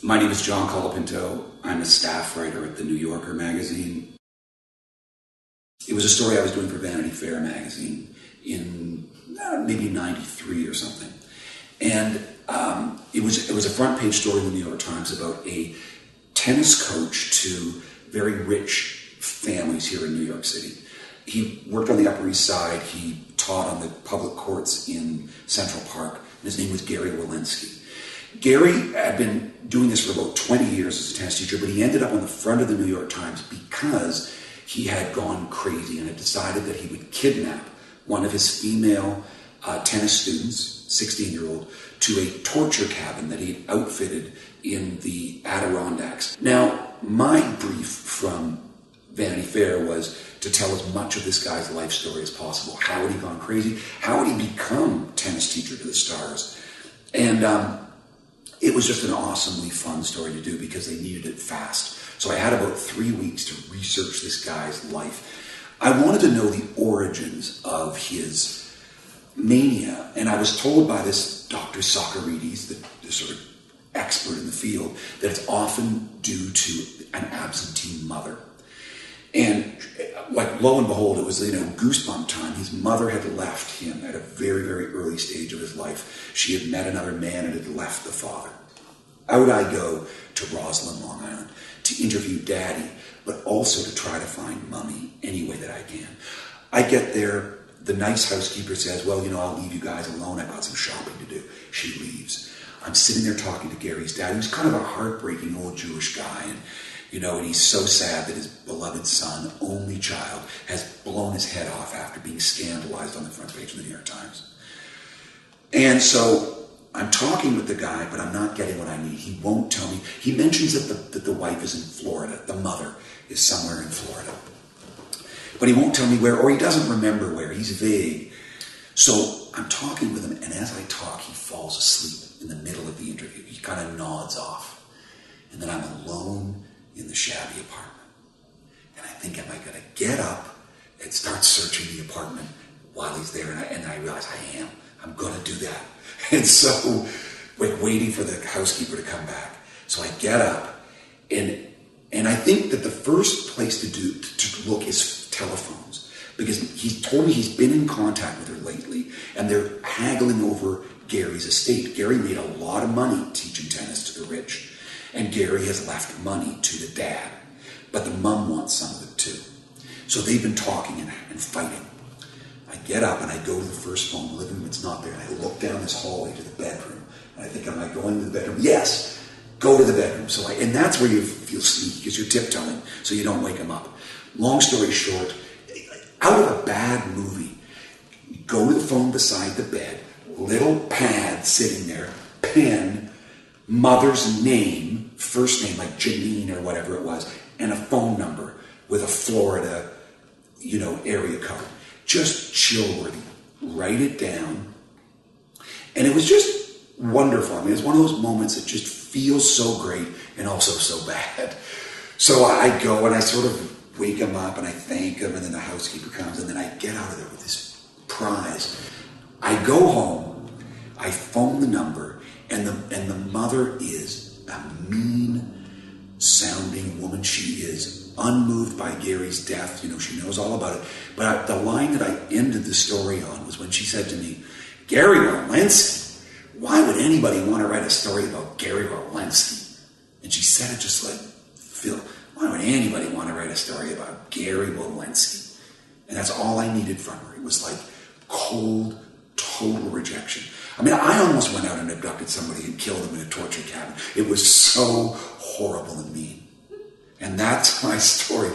My name is John Colapinto. I'm a staff writer at the New Yorker magazine. It was a story I was doing for Vanity Fair magazine in maybe '93 or something. And it was a front page story in the New York Times about a tennis coach to very rich families here in New York City. He worked on the Upper East Side. He taught on the public courts in Central Park. And his name was Gary Walensky. Gary had been doing this for about 20 years as a tennis teacher, but he ended up on the front of the New York Times because he had gone crazy and had decided that he would kidnap one of his female tennis students, 16-year-old, to a torture cabin that he had outfitted in the Adirondacks. Now, my brief from Vanity Fair was to tell as much of this guy's life story as possible. How had he gone crazy? How had he become tennis teacher to the stars? And it was just an awesomely fun story to do because they needed it fast. So I had about 3 weeks to research this guy's life. I wanted to know the origins of his mania, and I was told by this Dr. Socarides, the sort of expert in the field, that it's often due to an absentee mother. And like lo and behold, it was goosebump time. His mother had left him at a very, very early stage of his life. She had met another man and had left the father. Out I go to Roslyn, Long Island, to interview Daddy, but also to try to find Mummy any way that I can. I get there. The nice housekeeper says, well, I'll leave you guys alone. I've got some shopping to do. She leaves. I'm sitting there talking to Gary's dad, who's kind of a heartbreaking old Jewish guy, and he's so sad that his beloved son, only child, has blown his head off after being scandalized on the front page of the New York Times. And so I'm talking with the guy, but I'm not getting what I need. He won't tell me. He mentions that the wife is in Florida. The mother is somewhere in Florida. But he won't tell me where, or he doesn't remember where. He's vague. So I'm talking with him, and as I talk, he falls asleep in the middle of the interview. He kind of nods off. And then I'm alone in the shabby apartment. And I think, am I going to get up and start searching the apartment while he's there? And I realize I am. I'm going to do that. And so, waiting for the housekeeper to come back. So I get up, and I think that the first place to look is telephones, because he told me he's been in contact with her lately, and they're haggling over Gary's estate. Gary made a lot of money teaching tennis to the rich, and Gary has left money to the dad, but the mom wants some of it too. So they've been talking and fighting. I get up and I go to the first phone, the living room, it's not there, and I look down this hallway to the bedroom, and I think, am I going to the bedroom? Yes, go to the bedroom. And that's where you feel sneaky, because you're tiptoeing, so you don't wake him up. Long story short, out of a bad movie, go to the phone beside the bed, little pad sitting there, pen, mother's name, first name like Janine or whatever it was, and a phone number with a Florida, area code. Just chill-worthy. Write it down. And it was just wonderful. It's one of those moments that just feels so great and also so bad. So I go and I sort of wake him up and I thank him, and then the housekeeper comes, and then I get out of there with this prize. I go home, I phone the number, and the mother is a mean-sounding woman. She is unmoved by Gary's death. She knows all about it. But the line that I ended the story on was when she said to me, Gary Walensky? Why would anybody want to write a story about Gary Walensky? And she said it just like, Phil, why would anybody want to write a story about Gary Walensky? And that's all I needed from her. It was like cold, total rejection. I almost went out and abducted somebody and killed them in a torture cabin. It was so horrible and mean. And that's my story.